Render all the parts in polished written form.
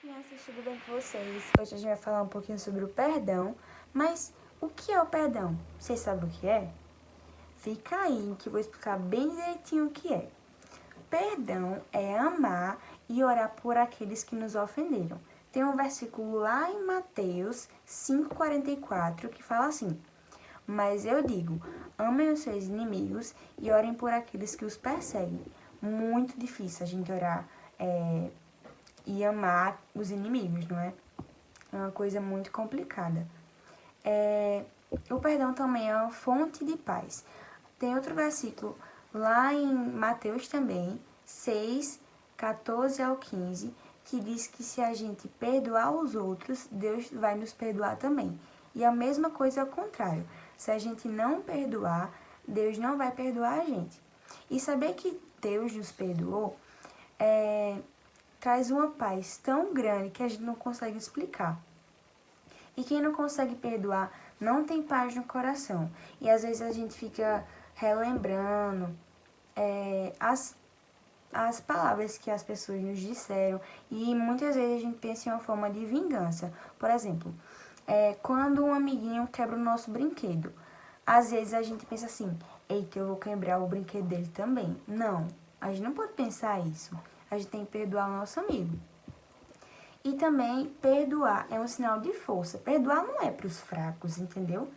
Crianças, tudo bem com vocês? Hoje a gente vai falar um pouquinho sobre o perdão, mas o que é o perdão? Vocês sabem o que é? Fica aí que eu vou explicar bem direitinho o que é. Perdão é amar e orar por aqueles que nos ofenderam. Tem um versículo lá em Mateus 5,44 que fala assim: mas eu digo, amem os seus inimigos e orem por aqueles que os perseguem. Muito difícil a gente orar e amar os inimigos, não é? É uma coisa muito complicada. O perdão também é uma fonte de paz. Tem outro versículo lá em Mateus também, 6, 14 ao 15, que diz que se a gente perdoar os outros, Deus vai nos perdoar também. E a mesma coisa ao contrário. Se a gente não perdoar, Deus não vai perdoar a gente. E saber que Deus nos perdoou traz uma paz tão grande que a gente não consegue explicar. E quem não consegue perdoar não tem paz no coração. E às vezes a gente fica relembrando as palavras que as pessoas nos disseram. E muitas vezes a gente pensa em uma forma de vingança. Por exemplo, quando um amiguinho quebra o nosso brinquedo. Às vezes a gente pensa assim: eita, eu vou quebrar o brinquedo dele também. Não, a gente não pode pensar isso. A gente tem que perdoar o nosso amigo. E também, perdoar é um sinal de força. Perdoar não é para os fracos, entendeu?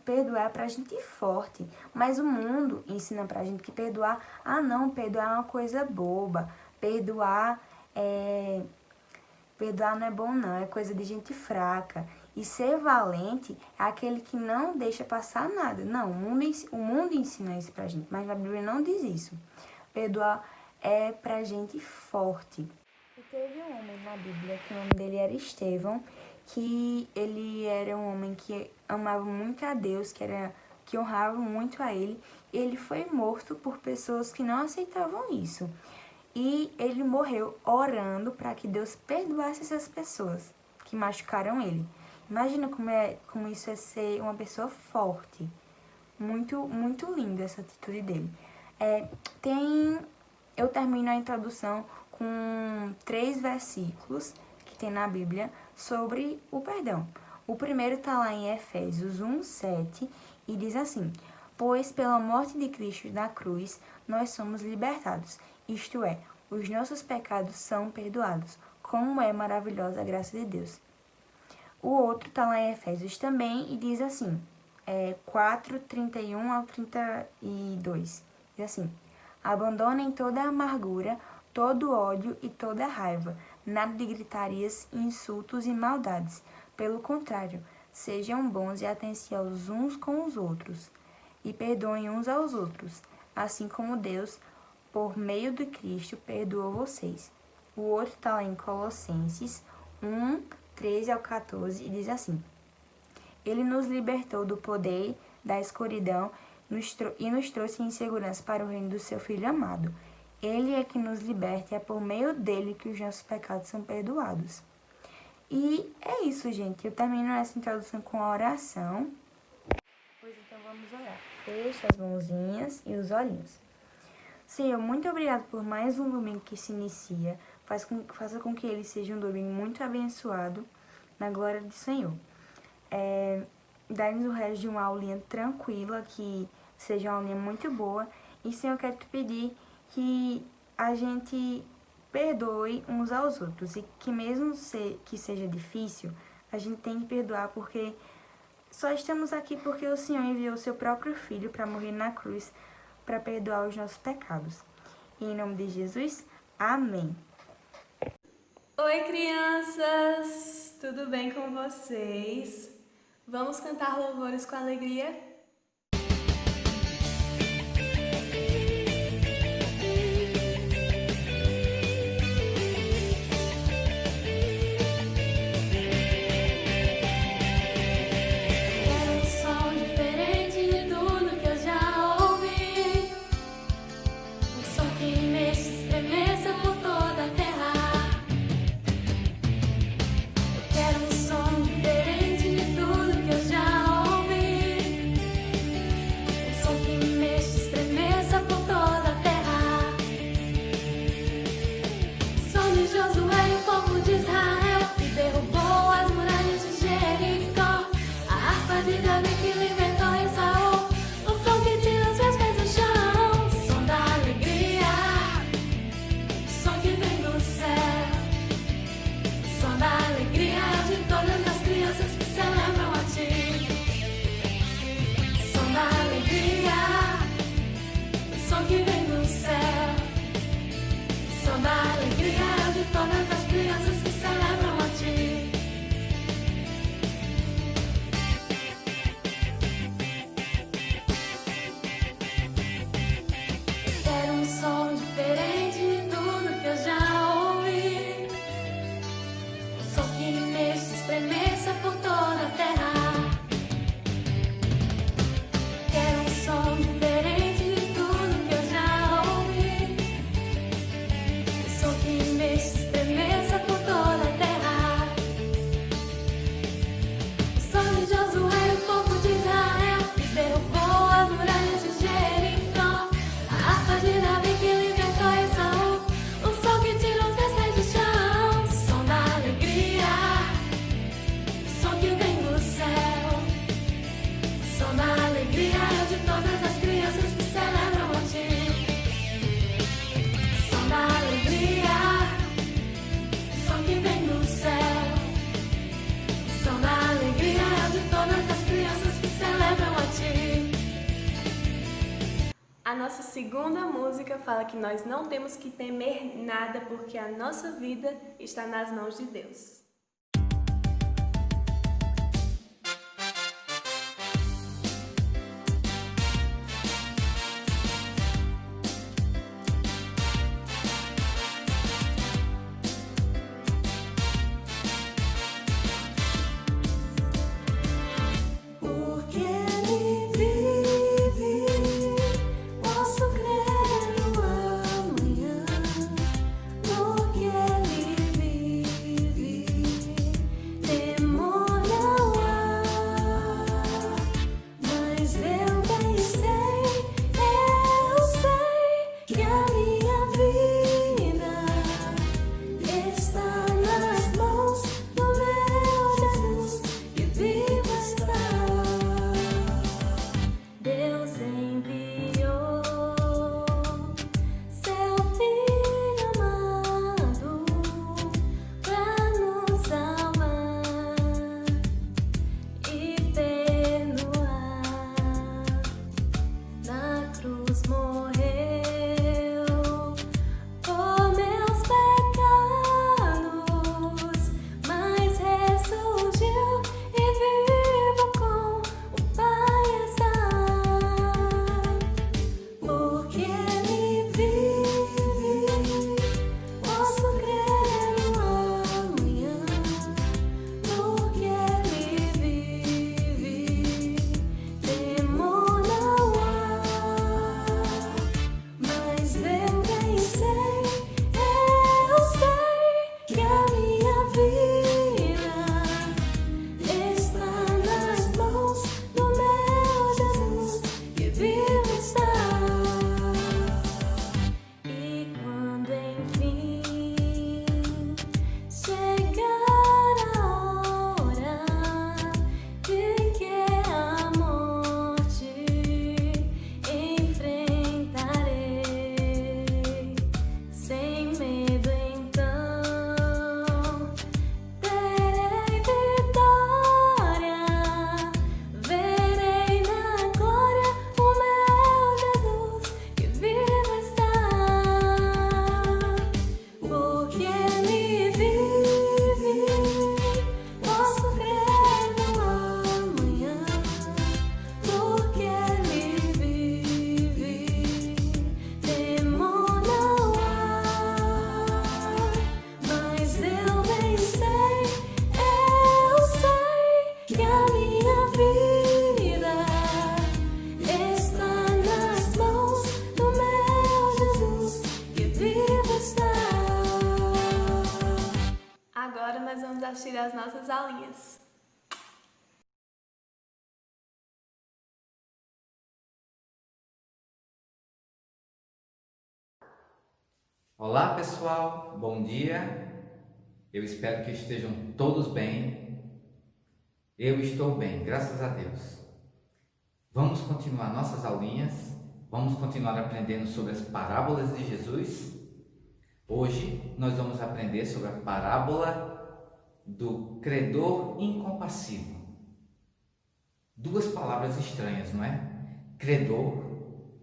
Perdoar é para a gente forte. Mas o mundo ensina para a gente que perdoar... não, perdoar é uma coisa boba. Perdoar não é bom não, é coisa de gente fraca. E ser valente é aquele que não deixa passar nada. Não, o mundo ensina isso pra gente, mas na Bíblia não diz isso. Perdoar é pra gente forte. E teve um homem na Bíblia que o nome dele era Estevão, que ele era um homem que amava muito a Deus, que honrava muito a ele. E ele foi morto por pessoas que não aceitavam isso. E ele morreu orando para que Deus perdoasse essas pessoas que machucaram ele. Imagina como isso é ser uma pessoa forte. Muito, muito linda essa atitude dele. Eu termino a introdução com 3 versículos que tem na Bíblia sobre o perdão. O primeiro está lá em Efésios 1:7 e diz assim: pois pela morte de Cristo na cruz nós somos libertados, isto é, os nossos pecados são perdoados. Como é maravilhosa a graça de Deus. O outro está lá em Efésios também e diz assim, 4:31 ao 32. Diz assim: abandonem toda a amargura, todo ódio e toda raiva, nada de gritarias, insultos e maldades. Pelo contrário, sejam bons e atenciosos uns com os outros, e perdoem uns aos outros, assim como Deus, por meio de Cristo, perdoou vocês. O outro está lá em Colossenses 1:13 ao 14 e diz assim: ele nos libertou do poder da escuridão e nos trouxe em segurança para o reino do seu Filho amado. Ele é que nos liberta e é por meio dele que os nossos pecados são perdoados. E é isso, gente. Eu termino essa introdução com a oração. Pois então vamos orar. Feche as mãozinhas e os olhinhos. Senhor, muito obrigado por mais um domingo que se inicia. Faça com que ele seja um domingo muito abençoado, na glória do Senhor. Dá-nos o resto de uma aulinha tranquila, que seja uma aulinha muito boa. E, Senhor, eu quero te pedir que a gente perdoe uns aos outros. E que mesmo que seja difícil, a gente tem que perdoar, porque só estamos aqui porque o Senhor enviou o seu próprio Filho para morrer na cruz, para perdoar os nossos pecados. E em nome de Jesus, amém. Oi, crianças! Tudo bem com vocês? Vamos cantar louvores com alegria? A nossa segunda música fala que nós não temos que temer nada porque a nossa vida está nas mãos de Deus. Agora nós vamos assistir às nossas aulinhas. Olá pessoal, bom dia. Eu espero que estejam todos bem. Eu estou bem, graças a Deus. Vamos continuar nossas aulinhas. Vamos continuar aprendendo sobre as parábolas de Jesus. Hoje nós vamos aprender sobre a parábola do credor incompassivo. Duas palavras estranhas, não é? Credor,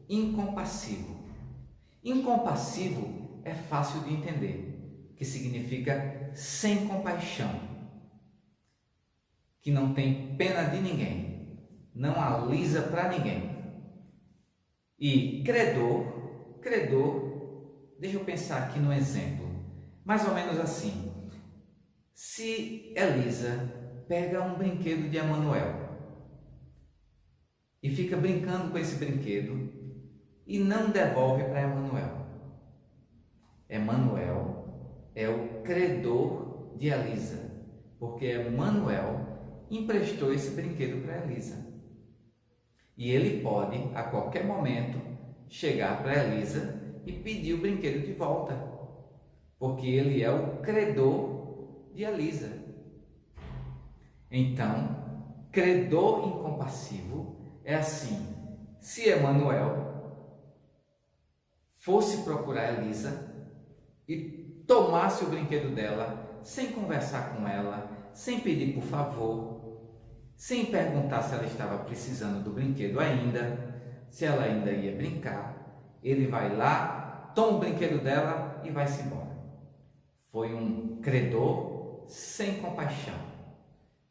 incompassivo. Incompassivo é fácil de entender, que significa sem compaixão, que não tem pena de ninguém, não alisa para ninguém. E credor, deixa eu pensar aqui no exemplo, mais ou menos assim. Se Elisa pega um brinquedo de Emanuel e fica brincando com esse brinquedo e não devolve para Emanuel, Emanuel é o credor de Elisa, porque Emanuel emprestou esse brinquedo para Elisa. E ele pode, a qualquer momento, chegar para Elisa e pedir o brinquedo de volta, porque ele é o credor de Elisa. Então, credor incompassivo é assim: se Emanuel fosse procurar Elisa e tomasse o brinquedo dela, sem conversar com ela, sem pedir por favor, sem perguntar se ela estava precisando do brinquedo ainda, se ela ainda ia brincar, ele vai lá, toma o brinquedo dela e vai-se embora. Foi um credor sem compaixão.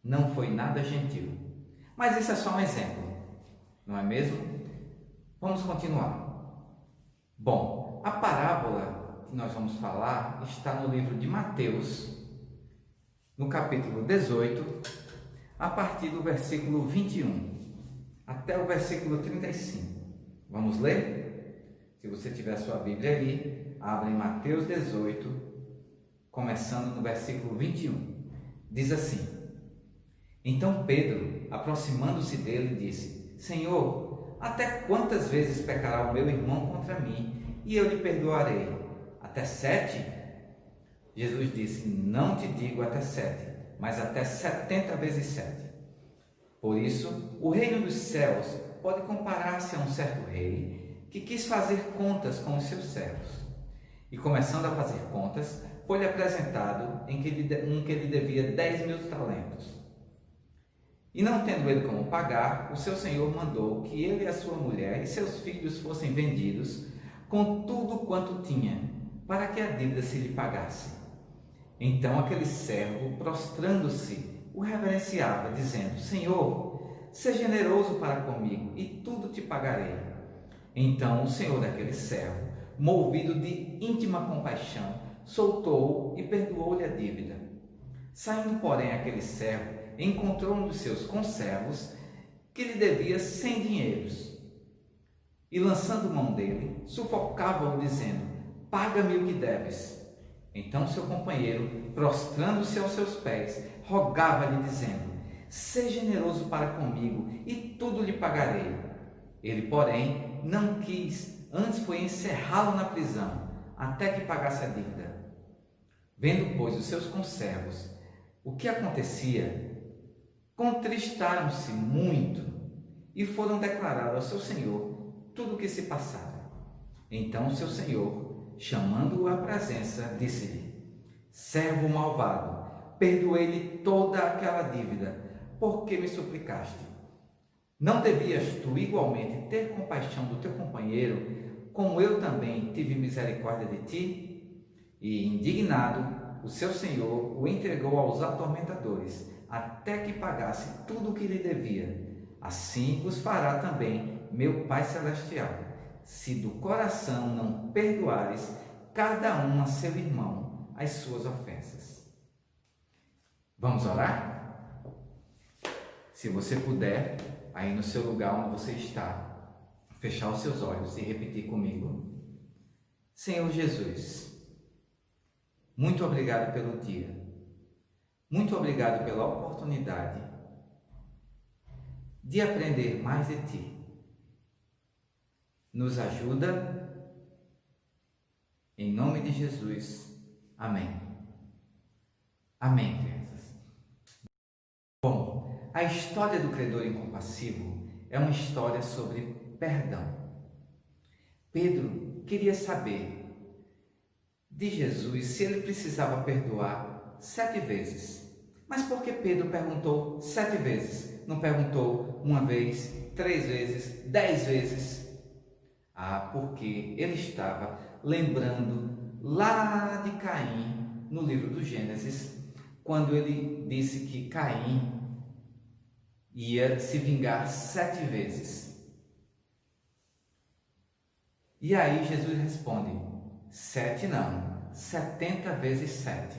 Não foi nada gentil. Mas isso é só um exemplo, não é mesmo? Vamos continuar. Bom, a parábola que nós vamos falar está no livro de Mateus, no capítulo 18, a partir do versículo 21 até o versículo 35. Vamos ler? Se você tiver a sua Bíblia ali, abra em Mateus 18, começando no versículo 21. Diz assim: Então Pedro, aproximando-se dele, disse: Senhor, até quantas vezes pecará o meu irmão contra mim e eu lhe perdoarei? Até 7? Jesus disse: Não te digo até 7, mas até 70 vezes 7. Por isso, o reino dos céus pode comparar-se a um certo rei que quis fazer contas com os seus servos. E começando a fazer contas, foi-lhe apresentado um que lhe devia 10.000 talentos. E não tendo ele como pagar, o seu senhor mandou que ele e a sua mulher e seus filhos fossem vendidos com tudo quanto tinha, para que a dívida se lhe pagasse. Então aquele servo, prostrando-se, o reverenciava, dizendo: Senhor, seja generoso para comigo e tudo te pagarei. Então o senhor daquele servo, movido de íntima compaixão, soltou-o e perdoou-lhe a dívida. Saindo, porém, aquele servo, encontrou um dos seus conservos que lhe devia 100 dinheiros. E lançando mão dele, sufocava-o, dizendo: Paga-me o que deves. Então seu companheiro, prostrando-se aos seus pés, rogava-lhe, dizendo: Seja generoso para comigo e tudo lhe pagarei. Ele, porém, não quis, antes foi encerrá-lo na prisão, até que pagasse a dívida. Vendo, pois, os seus conservos o que acontecia, contristaram-se muito e foram declarar ao seu senhor tudo o que se passara. Então o seu senhor, chamando-o à presença, disse-lhe: Servo malvado, perdoei-lhe toda aquela dívida, porque me suplicaste. Não devias tu igualmente ter compaixão do teu companheiro, como eu também tive misericórdia de ti? E, indignado, o seu senhor o entregou aos atormentadores, até que pagasse tudo o que lhe devia. Assim vos fará também meu Pai Celestial, se do coração não perdoares cada um a seu irmão as suas ofensas. Vamos orar? Se você puder, aí no seu lugar onde você está, fechar os seus olhos e repetir comigo: Senhor Jesus, muito obrigado pelo dia, muito obrigado pela oportunidade de aprender mais de Ti. Nos ajuda, em nome de Jesus. Amém. Amém, crianças. Bom, a história do credor incompassivo é uma história sobre perdão. Pedro queria saber de Jesus se ele precisava perdoar 7 vezes. Mas por que Pedro perguntou 7 vezes? Não perguntou 1 vez, 3 vezes, 10 vezes? Porque ele estava lembrando lá de Caim, no livro do Gênesis, quando ele disse que Caim ia se vingar 7 vezes. E aí Jesus responde: 7 não, 70 vezes 7.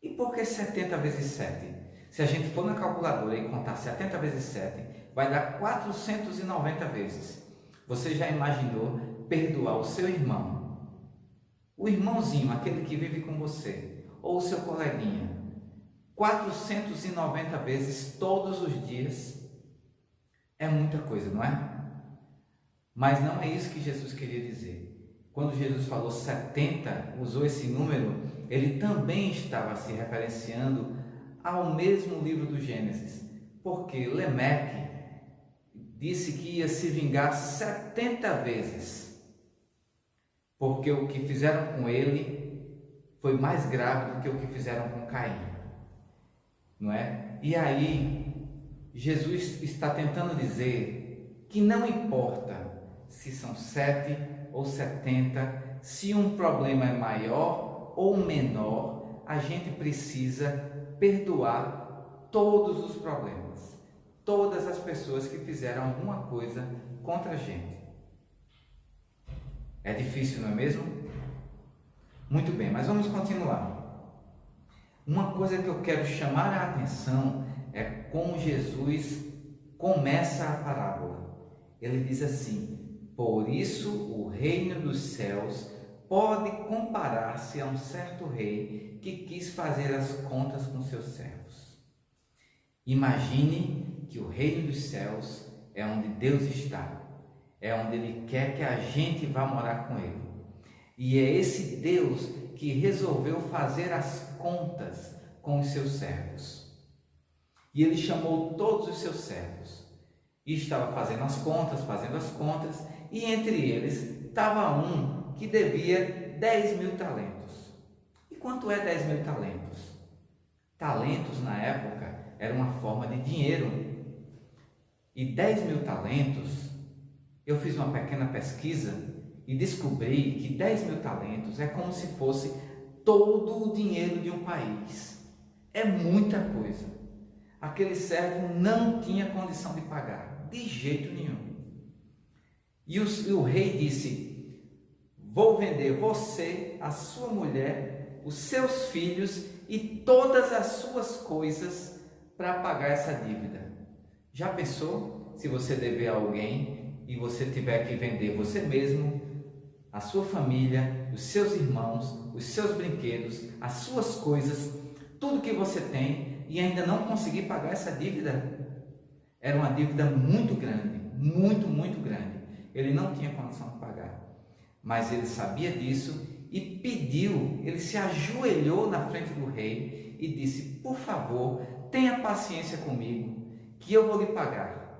E por que 70 vezes 7? Se a gente for na calculadora e contar 70 vezes 7, vai dar 490 vezes. Você já imaginou perdoar o seu irmão, o irmãozinho, aquele que vive com você, ou o seu coleguinha, 490 vezes todos os dias? É muita coisa, não é? Mas não é isso que Jesus queria dizer. Quando Jesus falou 70, usou esse número, ele também estava se referenciando ao mesmo livro do Gênesis, porque Lemeque disse que ia se vingar 70 vezes, porque o que fizeram com ele foi mais grave do que o que fizeram com Caim, não é? E aí Jesus está tentando dizer que não importa se são 7 ou 70, se um problema é maior ou menor, a gente precisa perdoar todos os problemas, todas as pessoas que fizeram alguma coisa contra a gente. É difícil, não é mesmo? Muito bem, mas vamos continuar. Uma coisa que eu quero chamar a atenção é como Jesus começa a parábola. Ele diz assim: por isso o reino dos céus pode comparar-se a um certo rei que quis fazer as contas com seus servos. Imagine que o reino dos céus é onde Deus está, é onde Ele quer que a gente vá morar com Ele. E é esse Deus que resolveu fazer as contas com os seus servos. E Ele chamou todos os seus servos e estava fazendo as contas, e entre eles estava um que devia 10.000 talentos. E quanto é 10.000 talentos? Talentos na época era uma forma de dinheiro. E 10.000 talentos, eu fiz uma pequena pesquisa e descobri que 10.000 talentos é como se fosse todo o dinheiro de um país. É muita coisa. Aquele servo não tinha condição de pagar, de jeito nenhum. E o rei disse: vou vender você, a sua mulher, os seus filhos e todas as suas coisas para pagar essa dívida. Já pensou se você dever a alguém e você tiver que vender você mesmo, a sua família, os seus irmãos, os seus brinquedos, as suas coisas, tudo que você tem, e ainda não conseguir pagar essa dívida? Era uma dívida muito grande, muito grande. Ele não tinha condição de pagar, mas ele sabia disso e pediu, ele se ajoelhou na frente do rei e disse: por favor, tenha paciência comigo, que eu vou lhe pagar.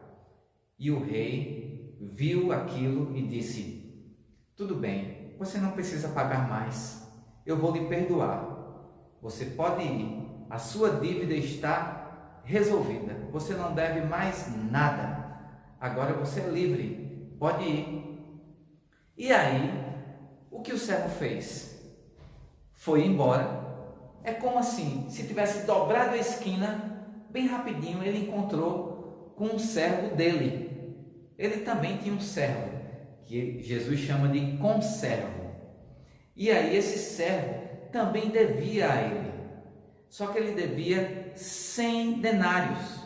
E o rei viu aquilo e disse: tudo bem, você não precisa pagar mais, eu vou lhe perdoar, você pode ir, a sua dívida está resolvida, você não deve mais nada, agora você é livre, pode ir. E aí, o que o servo fez? Foi embora. É como assim, se tivesse dobrado a esquina, bem rapidinho ele encontrou com um servo dele. Ele também tinha um servo, que Jesus chama de conservo. E aí esse servo também devia a ele, só que ele devia 100 denários.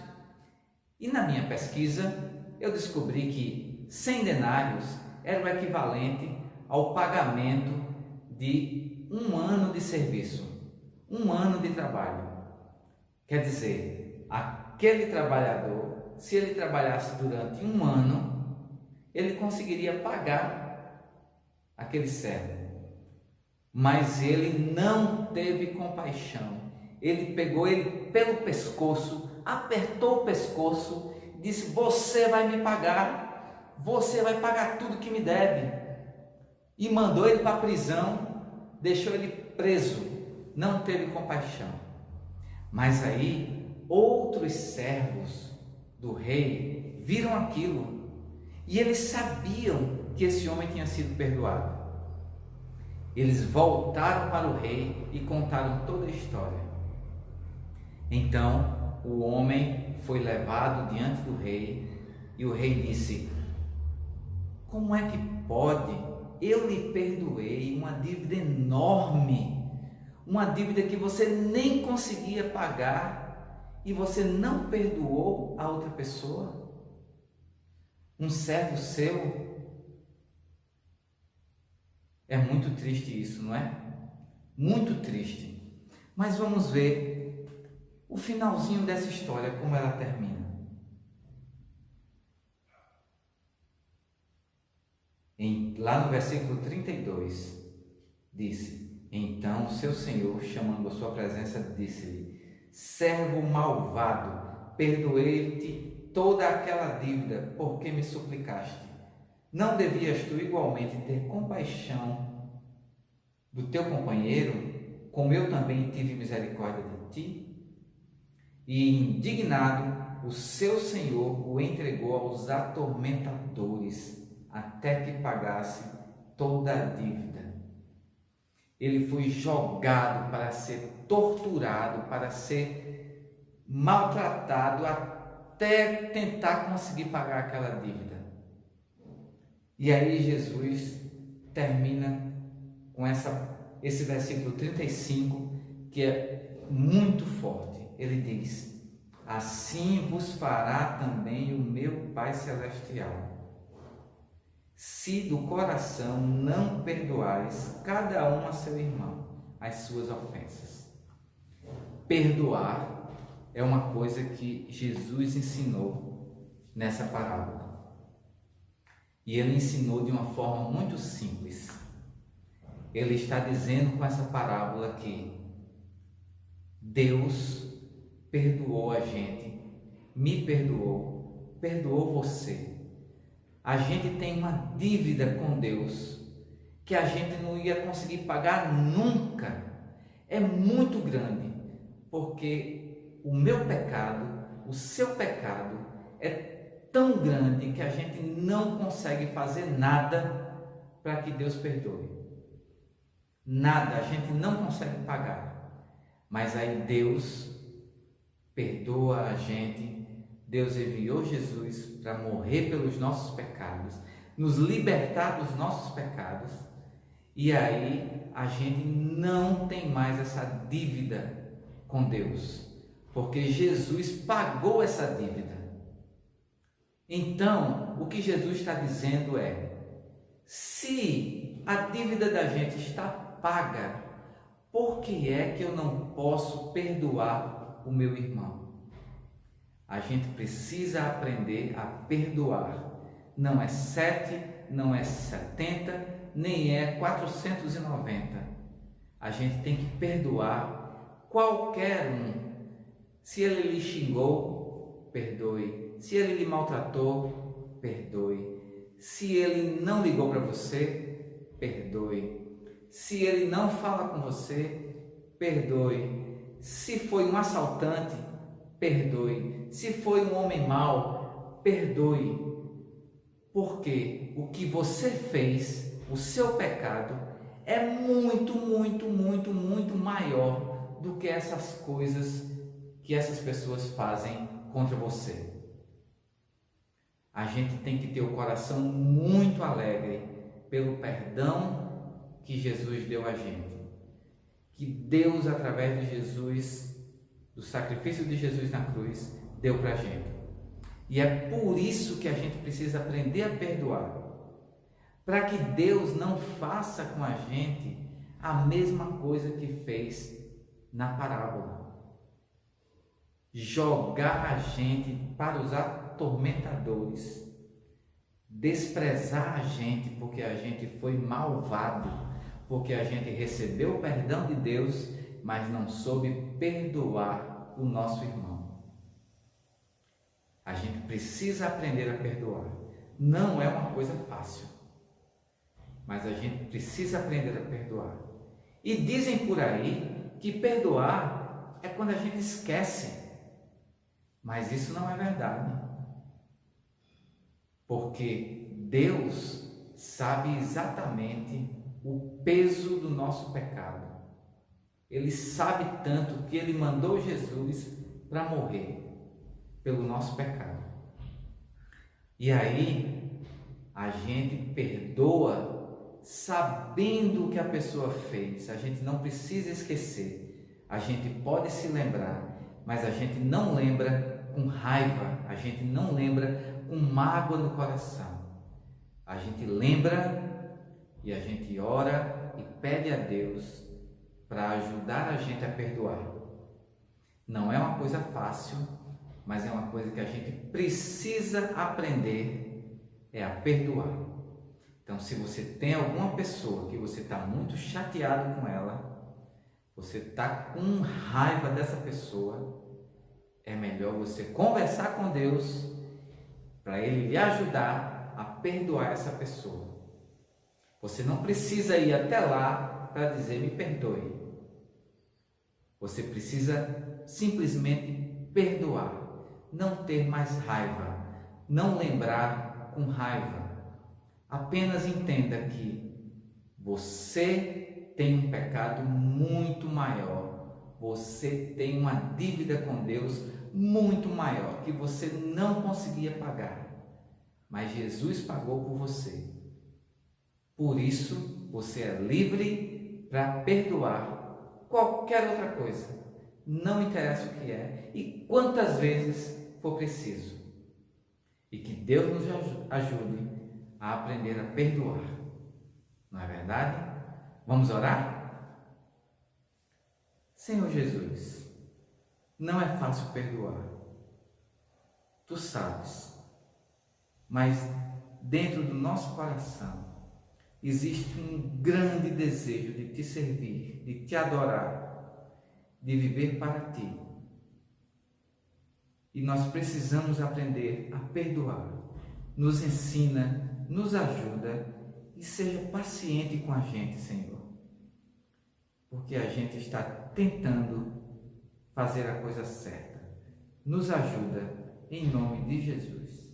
E na minha pesquisa, eu descobri que 100 denários era o equivalente ao pagamento de um ano de serviço, um ano de trabalho. Quer dizer, aquele trabalhador, se ele trabalhasse durante um ano, ele conseguiria pagar aquele servo. Mas ele não teve compaixão. Ele pegou ele pelo pescoço, apertou o pescoço, disse: você vai me pagar, você vai pagar tudo que me deve. E mandou ele para a prisão, deixou ele preso, não teve compaixão. Mas aí outros servos do rei viram aquilo e eles sabiam que esse homem tinha sido perdoado. Eles voltaram para o rei e contaram toda a história. Então o homem foi levado diante do rei e o rei disse: como é que pode? Eu lhe perdoei uma dívida enorme, uma dívida que você nem conseguia pagar, e você não perdoou a outra pessoa, um servo seu. É muito triste isso, não é? Muito triste. Mas vamos ver o finalzinho dessa história, como ela termina. Lá no versículo 32, disse: então seu senhor, chamando a sua presença, disse-lhe: servo malvado, perdoei-te toda aquela dívida, porque me suplicaste. Não devias tu igualmente ter compaixão do teu companheiro, como eu também tive misericórdia de ti? E indignado, o seu senhor o entregou aos atormentadores, até que pagasse toda a dívida. Ele foi jogado para ser torturado, para ser maltratado até tentar conseguir pagar aquela dívida. E aí Jesus termina com esse versículo 35, que é muito forte. Ele diz: assim vos fará também o meu Pai Celestial, se do coração não perdoais cada um a seu irmão as suas ofensas. Perdoar é uma coisa que Jesus ensinou nessa parábola. E ele ensinou de uma forma muito simples. Ele está dizendo com essa parábola que Deus perdoou a gente, me perdoou, perdoou você. A gente tem uma dívida com Deus que a gente não ia conseguir pagar nunca. É muito grande, porque o meu pecado, o seu pecado é tão grande que a gente não consegue fazer nada para que Deus perdoe. Nada, a gente não consegue pagar. Mas aí Deus perdoa a gente. Deus enviou Jesus para morrer pelos nossos pecados, nos libertar dos nossos pecados, e aí a gente não tem mais essa dívida com Deus, porque Jesus pagou essa dívida. Então, o que Jesus está dizendo é: se a dívida da gente está paga, por que é que eu não posso perdoar o meu irmão? A gente precisa aprender a perdoar. Não é 7, não é 70, nem é 490. A gente tem que perdoar qualquer um. Se ele lhe xingou, perdoe. Se ele lhe maltratou, perdoe. Se ele não ligou para você, perdoe. Se ele não fala com você, perdoe. Se foi um assaltante, perdoe. Se foi um homem mau, perdoe. Porque o que você fez, o seu pecado, é muito, muito, muito, muito maior do que essas coisas que essas pessoas fazem contra você. A gente tem que ter o coração muito alegre pelo perdão que Jesus deu a gente. Que Deus, através de Jesus, do sacrifício de Jesus na cruz, deu para a gente. E é por isso que a gente precisa aprender a perdoar, para que Deus não faça com a gente a mesma coisa que fez na parábola. Jogar a gente para os atormentadores, desprezar a gente porque a gente foi malvado, porque a gente recebeu o perdão de Deus, mas não soube perdoar o nosso irmão. A gente precisa aprender a perdoar. Não é uma coisa fácil, mas a gente precisa aprender a perdoar. E dizem por aí que perdoar é quando a gente esquece, mas isso não é verdade, porque Deus sabe exatamente o peso do nosso pecado. Ele sabe tanto que Ele mandou Jesus para morrer pelo nosso pecado. E aí a gente perdoa sabendo o que a pessoa fez. A gente não precisa esquecer. A gente pode se lembrar, mas a gente não lembra com raiva. A gente não lembra com mágoa no coração. A gente lembra e a gente ora e pede a Deus para ajudar a gente a perdoar. Não é uma coisa fácil, mas é uma coisa que a gente precisa aprender, é a perdoar. Então, se você tem alguma pessoa que você está muito chateado com ela, você está com raiva dessa pessoa, é melhor você conversar com Deus para Ele lhe ajudar a perdoar essa pessoa. Você não precisa ir até lá para dizer me perdoe. Você precisa simplesmente perdoar. Não ter mais raiva, não lembrar com raiva. Apenas entenda que Você tem um pecado muito maior. Você tem uma dívida com Deus muito maior que você não conseguia pagar. Mas Jesus pagou por você. Por isso, você é livre para perdoar qualquer outra coisa. Não interessa o que é e quantas vezes for preciso. E que Deus nos ajude a aprender a perdoar. Não é verdade? Vamos orar? Senhor Jesus, não é fácil perdoar. Tu sabes. Mas dentro do nosso coração existe um grande desejo de te servir, de te adorar, de viver para ti. E nós precisamos aprender a perdoar. Nos ensina, nos ajuda e seja paciente com a gente, Senhor. Porque a gente está tentando fazer a coisa certa. Nos ajuda em nome de Jesus.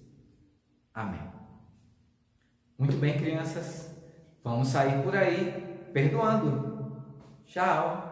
Amém. Muito bem, crianças. Vamos sair por aí perdoando. Tchau.